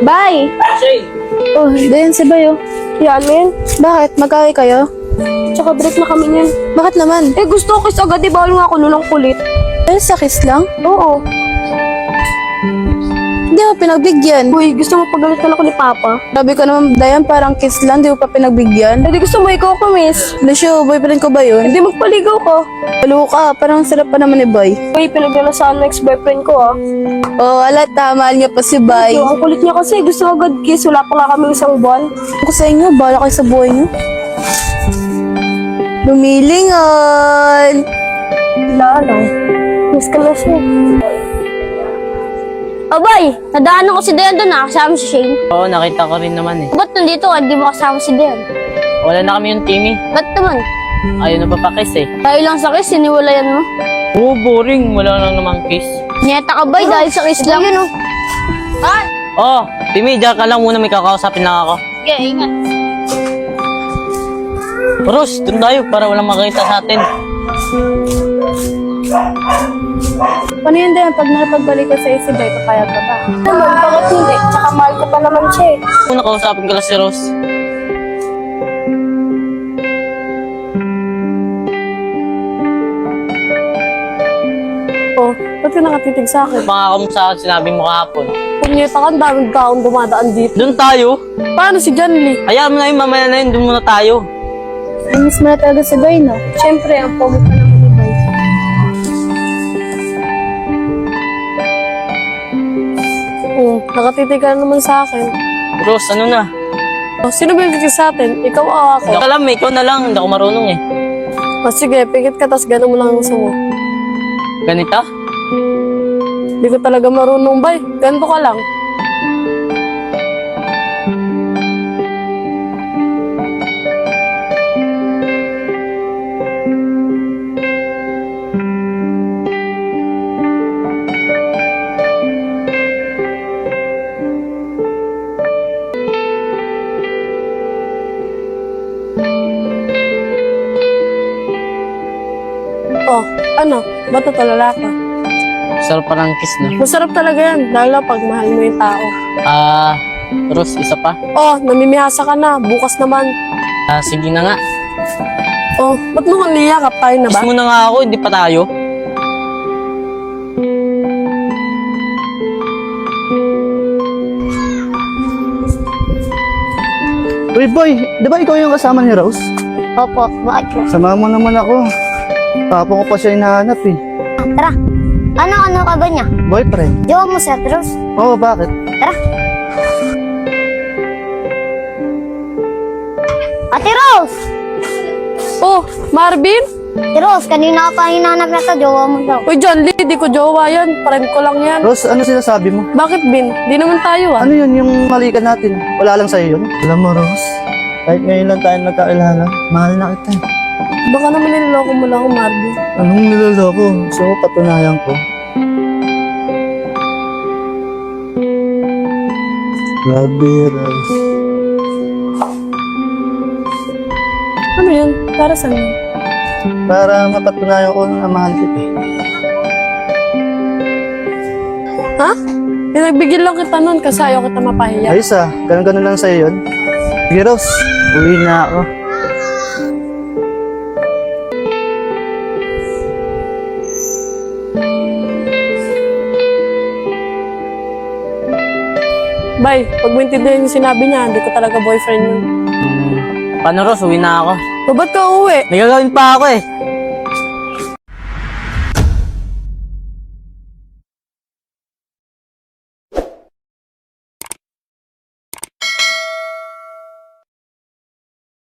Bay! Shay! Oh, Dayan si Bayo. Yan, men. Bakit? Magkaway kayo? Tsaka break na kami niyan. Bakit naman? Eh, gusto ko kiss agad. Di bawal nga ako nun ng kulit. Dahil sa kiss lang? Oo. Hindi mo pinagbigyan. Uy, gusto mo pagalitan ako ni Papa? Sabi ko naman, Dayan, parang kiss lang, di mo pa pinagbigyan. Eh, di gusto mo ikaw ko, miss. Lucio, boyfriend ko ba yun? Hindi magpaligaw ko. Halo ka, parang sarap pa naman ni Bay. Uy, pinaglalasaan ng ex-boyfriend ko, ah. Oh, alata, mahal niya pa si Bay. Yo, ang kulit niya kasi. Gusto ko agad kiss. Wala pa nga kami isang buwan. Ako sa inyo, bahala kayo sa buhay niyo. Lumilingon! Wala lang. Miss ka na siya. Abay, nadaanan ko si Dayan doon kasama si Shane. Oo, nakita ko rin naman eh. Ba't nandito ka, di mo kasama si Dayan? Wala na kami yung Timmy. Ba't naman? Ayaw na papakis eh. Dahil lang sa kiss, siniwalayan mo. Oo, boring. Wala lang namang kiss. Nyeta ka bay, dahil sa kiss lang. Yun oh. Ah, Oh, Timmy, diyan ka lang muna. May kakausapin lang ako. sige, ingat. Ros, dun tayo para walang makita sa atin. Paano yun, Dayan? Pag napagbalik ka sa si Bay, papayag ka ba? Naman, bakit hindi? Tsaka mahal ko pa naman siya eh. Kung nakausapin ko lang si Ros. Oh, ba't ka nakatitig sa akin? Pangako mo sa akin, sinabi mo kahapon. Punyeta ka, ang daming taong dumadaan dito. Doon tayo. Paano si John Lee? Hayaan mo na yun, mamaya na yun. Doon muna tayo. Miss mo na talaga si Bay, no? Siyempre, ang pogi pa naman ni Bay. Nakatitig ka naman sa akin. Ros, ano na? Oh, sino ba yung titig sa atin? Ikaw o ako? Hindi ko alam eh. Ikaw na lang. Hindi ako marunong eh. Oh, sige, pigit ka, tas gano'n mo lang ang gusto mo. Ganito? Hindi ko talaga marunong, Bay. Ganito ka lang. Oh, ano? Ba't natulala ka? Sarap parang kiss na. Masarap talaga yan, lalo pag mahal mo yung tao. Ros, isa pa? Oh, namimihasa ka na. Bukas naman. Sige na nga. Oh, ba't mo kang niyakap? Tayo na ba? Kiss mo na nga ako, hindi pa tayo. Uy boy, di ba ikaw yung kasama ni Rose? Opo, bakit po? Sama mo naman ako. Tapos ko pa siya hinahanap eh. Tara. Ano ka ba niya? Boyfriend? Jowa mo si Ate Rose. Oo, bakit? Tara. Ate Rose! Oh, Marvin? Ate Rose, kanina ka pa hinanap na to, jowa mo daw. Uy, John Lee, di ko jowa yan. Friend ko lang yan. Rose, ano sinasabi mo? Bakit, Bin? Di naman tayo, ah. Ano yun, yung malikan natin? Wala lang sa'yo yun? Alam mo, Rose, kahit ngayon lang tayo nagkakilala, mahal na kita. Baka naman niloloko mo lang ako, Marvin. Anong niloloko? So, patunayan ko. Grabe, Rose. Ano yun? Para saan yun? Para mapatunayan ko na mahal kita. Ha? Pinagbigyan lang kita nun kasi ayaw kita mapahiya. Ayos ah, ganun-ganun lang sa'yo yun. Sige, Rose, uwi na ako. Bay, pag mo intindihan yung sinabi niya, hindi ko talaga boyfriend yun. Paano Ros, uwi na ako. O, ba't ka uuwi? May gagawin pa ako eh.